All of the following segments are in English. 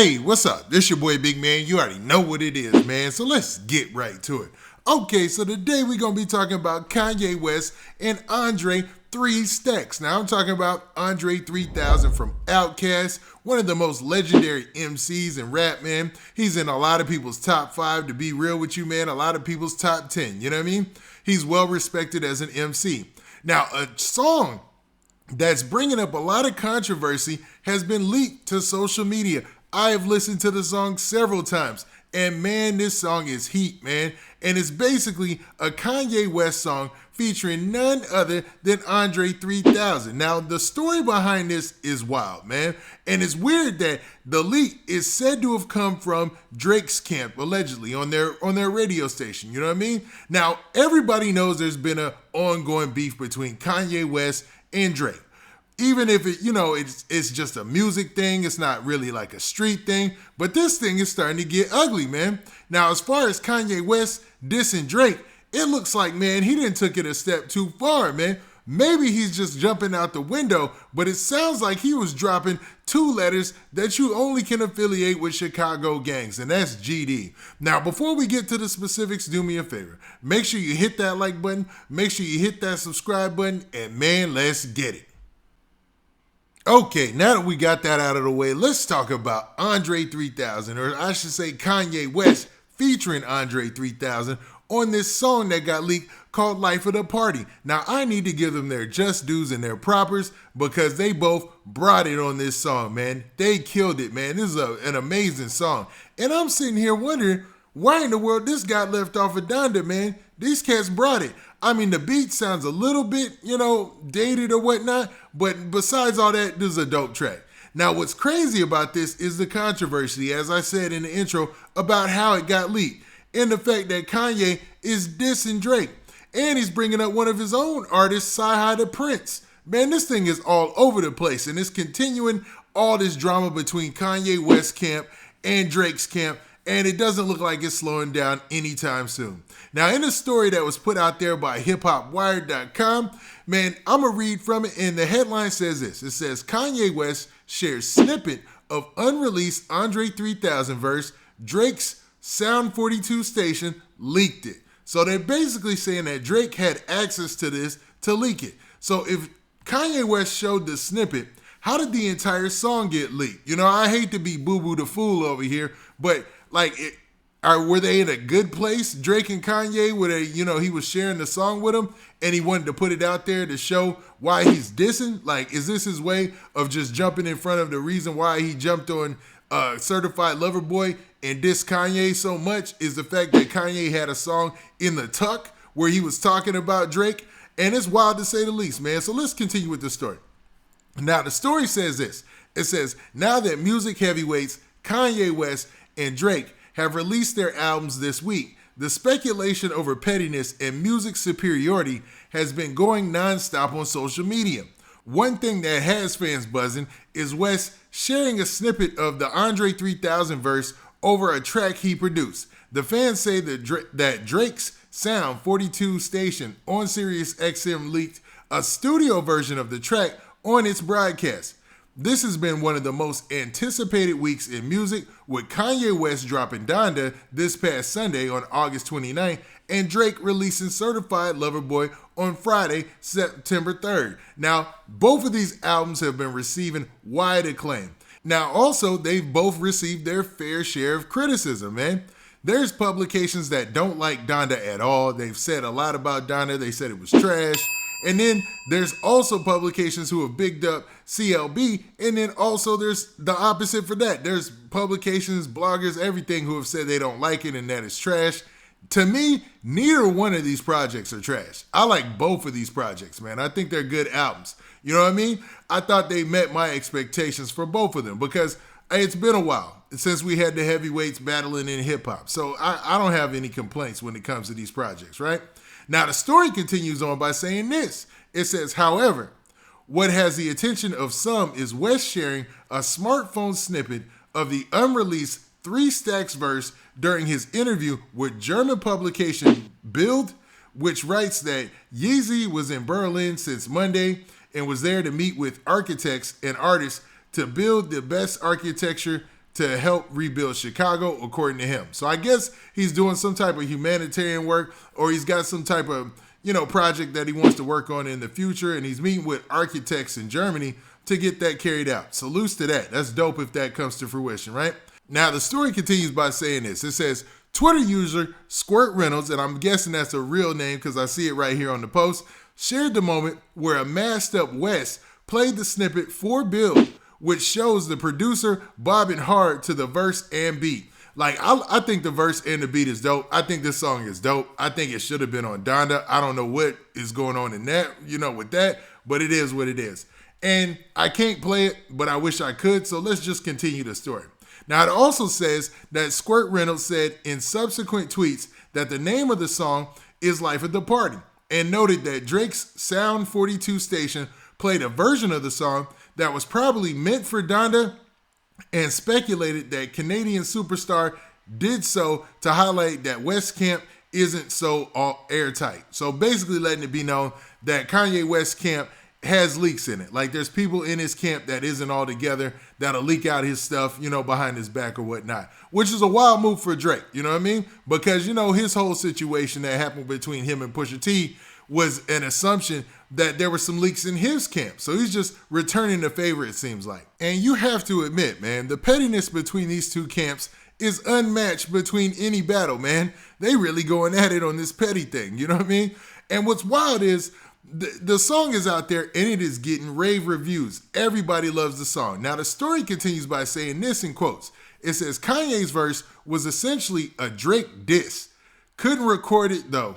Hey, what's up? This your boy Big Man. You already know what it is, man. So let's get right to it. Okay, so today we're going to be talking about Kanye West and Andre 3 Stacks. Now I'm talking about Andre 3000 from Outkast, one of the most legendary MCs in rap, man. He's in a lot of people's top 5, to be real with you, man. A lot of people's top 10, you know what I mean? He's well respected as an MC. Now, a song that's bringing up a lot of controversy has been leaked to social media. I have listened to the song several times, and man, this song is heat, man. And it's basically a Kanye West song featuring none other than Andre 3000. Now, the story behind this is wild, man. And it's weird that the leak is said to have come from Drake's camp, allegedly, on their radio station. You know what I mean? Now, everybody knows there's been an ongoing beef between Kanye West and Drake. Even if it's just a music thing, it's not really like a street thing, but this thing is starting to get ugly, man. Now, as far as Kanye West dissing Drake, it looks like, man, he didn't took it a step too far, man. Maybe he's just jumping out the window, but it sounds like he was dropping 2 letters that you only can affiliate with Chicago gangs, and that's GD. Now, before we get to the specifics, do me a favor. Make sure you hit that like button, make sure you hit that subscribe button, and man, let's get it. Okay, now that we got that out of the way, let's talk about Andre 3000, or I should say Kanye West featuring Andre 3000 on this song that got leaked called Life of the Party. Now, I need to give them their just dues and their propers because they both brought it on this song, man. They killed it, man. This is an amazing song. And I'm sitting here wondering, why in the world this got left off of Donda, man? These cats brought it. I mean, the beat sounds a little bit, dated or whatnot, but besides all that, this is a dope track. Now, what's crazy about this is the controversy, as I said in the intro, about how it got leaked, and the fact that Kanye is dissing Drake, and he's bringing up one of his own artists, Sci-Hi the Prince. Man, this thing is all over the place, and it's continuing all this drama between Kanye West camp and Drake's camp, and it doesn't look like it's slowing down anytime soon. Now, in a story that was put out there by hiphopwired.com, man, I'm going to read from it, and the headline says this. It says, Kanye West shares snippet of unreleased Andre 3000 verse, Drake's Sound 42 station leaked it. So they're basically saying that Drake had access to this to leak it. So if Kanye West showed the snippet, how did the entire song get leaked? I hate to be boo-boo the fool over here, but were they in a good place, Drake and Kanye, where he was sharing the song with him and he wanted to put it out there to show why he's dissing? Like, is this his way of just jumping in front of the reason why he jumped on Certified Lover Boy and dissed Kanye so much is the fact that Kanye had a song in the tuck where he was talking about Drake? And it's wild to say the least, man. So let's continue with the story. Now, the story says this. It says, now that music heavyweights Kanye West and Drake have released their albums this week, the speculation over pettiness and music superiority has been going nonstop on social media. One thing that has fans buzzing is West sharing a snippet of the Andre 3000 verse over a track he produced. The fans say that Drake's Sound 42 station on Sirius XM leaked a studio version of the track on its broadcast. This has been one of the most anticipated weeks in music, with Kanye West dropping Donda this past Sunday on August 29th and Drake releasing Certified Lover Boy on Friday, September 3rd. Now, both of these albums have been receiving wide acclaim. Now, also, they've both received their fair share of criticism, man. There's publications that don't like Donda at all. They've said a lot about Donda. They said it was trash. And then there's also publications who have bigged up CLB, and then also there's the opposite for that. There's publications, bloggers, everything who have said they don't like it and that it's trash. To me, neither one of these projects are trash. I like both of these projects, man. I think they're good albums. You know what I mean? I thought they met my expectations for both of them because it's been a while since we had the heavyweights battling in hip-hop. So I don't have any complaints when it comes to these projects, right? Now, the story continues on by saying this. It says, however, what has the attention of some is West sharing a smartphone snippet of the unreleased 3 Stacks verse during his interview with German publication Bild, which writes that Yeezy was in Berlin since Monday and was there to meet with architects and artists to build the best architecture to help rebuild Chicago, according to him. So I guess he's doing some type of humanitarian work, or he's got some type of, project that he wants to work on in the future, and he's meeting with architects in Germany to get that carried out. Salutes to that. That's dope if that comes to fruition, right? Now, the story continues by saying this. It says, Twitter user Squirt Reynolds, and I'm guessing that's a real name because I see it right here on the post, shared the moment where a masked up West played the snippet for Build, which shows the producer bobbing hard to the verse and beat. Like, I think the verse and the beat is dope. I think this song is dope. I think it should have been on Donda. I don't know what is going on in that, with that, but it is what it is. And I can't play it, but I wish I could, so let's just continue the story. Now, it also says that Squirt Reynolds said in subsequent tweets that the name of the song is Life of the Party, and noted that Drake's Sound 42 station played a version of the song that was probably meant for Donda, and speculated that Canadian superstar did so to highlight that West camp isn't so all airtight. So basically letting it be known that Kanye West camp has leaks in it. Like, there's people in his camp that isn't all together that'll leak out his stuff, behind his back or whatnot, which is a wild move for Drake, you know what I mean? Because, his whole situation that happened between him and Pusha T was an assumption that there were some leaks in his camp. So he's just returning the favor, it seems like. And you have to admit, man, the pettiness between these two camps is unmatched between any battle, man. They really going at it on this petty thing, you know what I mean? And what's wild is the song is out there and it is getting rave reviews. Everybody loves the song. Now, the story continues by saying this in quotes. It says, Kanye's verse was essentially a Drake diss. Couldn't record it though.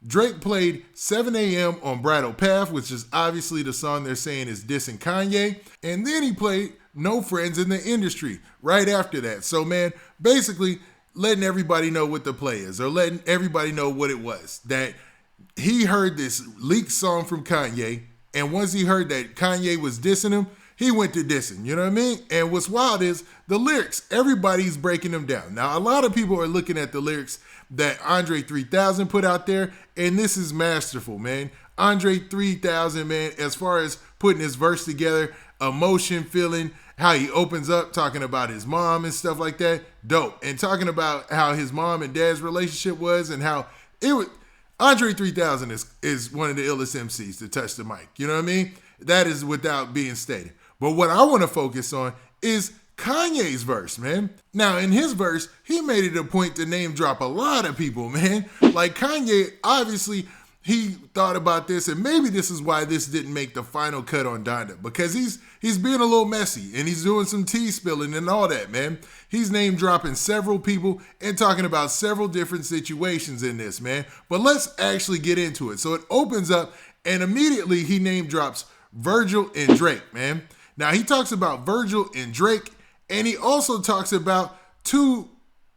Drake played 7 a.m. on Bridal Path, which is obviously the song they're saying is dissing Kanye. And then he played No Friends in the Industry right after that. So, man, basically letting everybody know what the play is, or letting everybody know what it was. That he heard this leaked song from Kanye, and once he heard that Kanye was dissing him, he went to dissing, you know what I mean? And what's wild is the lyrics, everybody's breaking them down. Now, a lot of people are looking at the lyrics that Andre 3000 put out there, and this is masterful, man. Andre 3000, man, as far as putting his verse together, emotion, feeling, how he opens up, talking about his mom and stuff like that, dope. And talking about how his mom and dad's relationship was, and how it was. Andre 3000 is one of the illest MCs to touch the mic, you know what I mean? That is without being stated. But what I want to focus on is Kanye's verse, man. Now, in his verse, he made it a point to name drop a lot of people, man. Like, Kanye, obviously, he thought about this, and maybe this is why this didn't make the final cut on Donda, because he's being a little messy, and he's doing some tea spilling and all that, man. He's name dropping several people and talking about several different situations in this, man. But let's actually get into it. So it opens up, and immediately he name drops Virgil and Drake, man. Now, he talks about Virgil and Drake, and he also talks about two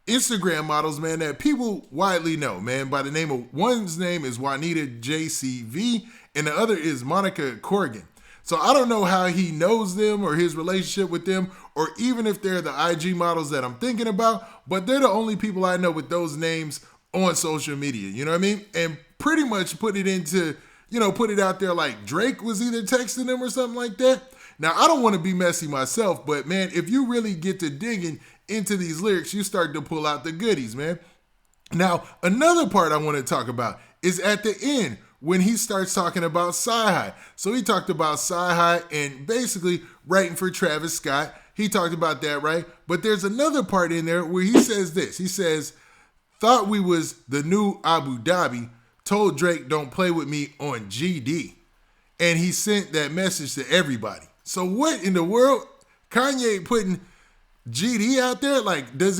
Instagram models, man, that people widely know, man, by the name of, one's name is Juanita JCV, and the other is Monica Corrigan. So I don't know how he knows them or his relationship with them, or even if they're the IG models that I'm thinking about, but they're the only people I know with those names on social media, you know what I mean? And pretty much put it out there like Drake was either texting them or something like that. Now, I don't want to be messy myself, but man, if you really get to digging into these lyrics, you start to pull out the goodies, man. Now, another part I want to talk about is at the end when he starts talking about Sci-Hi. So he talked about Sci-Hi and basically writing for Travis Scott. He talked about that, right? But there's another part in there where he says this. He says, thought we was the new Abu Dhabi, told Drake don't play with me on GD. And he sent that message to everybody. So what in the world? Kanye putting GD out there? Like, did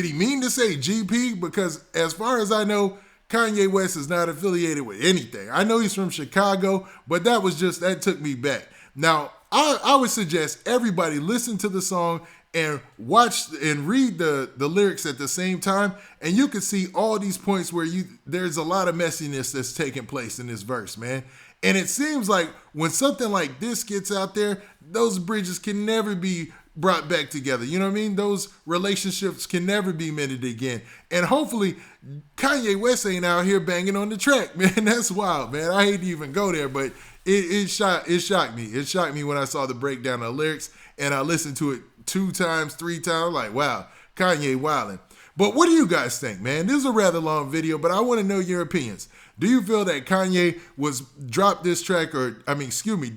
he mean to say GP? Because as far as I know, Kanye West is not affiliated with anything. I know he's from Chicago, but that took me back. Now, I would suggest everybody listen to the song and watch and read the lyrics at the same time, and you can see all these points where there's a lot of messiness that's taking place in this verse, man. And it seems like when something like this gets out there, those bridges can never be brought back together. You know what I mean? Those relationships can never be mended again. And hopefully Kanye West ain't out here banging on the track, man. That's wild, man. I hate to even go there, but it shocked me. It shocked me when I saw the breakdown of the lyrics and I listened to it 2 times, 3 times. Like, wow, Kanye wildin'. But what do you guys think, man? This is a rather long video, but I want to know your opinions. Do you feel that Kanye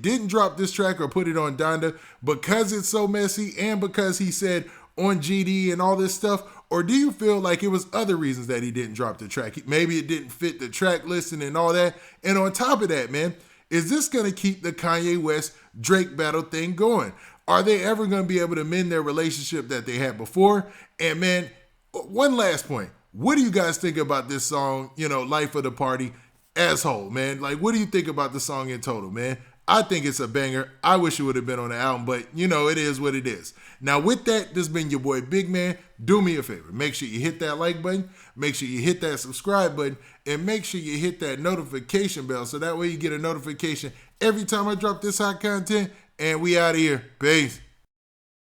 didn't drop this track or put it on Donda because it's so messy and because he said on GD and all this stuff? Or do you feel like it was other reasons that he didn't drop the track? Maybe it didn't fit the track listing and all that. And on top of that, man, is this going to keep the Kanye West Drake battle thing going? Are they ever going to be able to mend their relationship that they had before? And man, one last point. What do you guys think about this song, Life of the Party as whole, man? Like, what do you think about the song in total, man? I think it's a banger. I wish it would have been on the album, but it is what it is. Now with that, this has been your boy Big Man. Do me a favor. Make sure you hit that like button. Make sure you hit that subscribe button. And make sure you hit that notification bell so that way you get a notification every time I drop this hot content. And we out of here. Peace.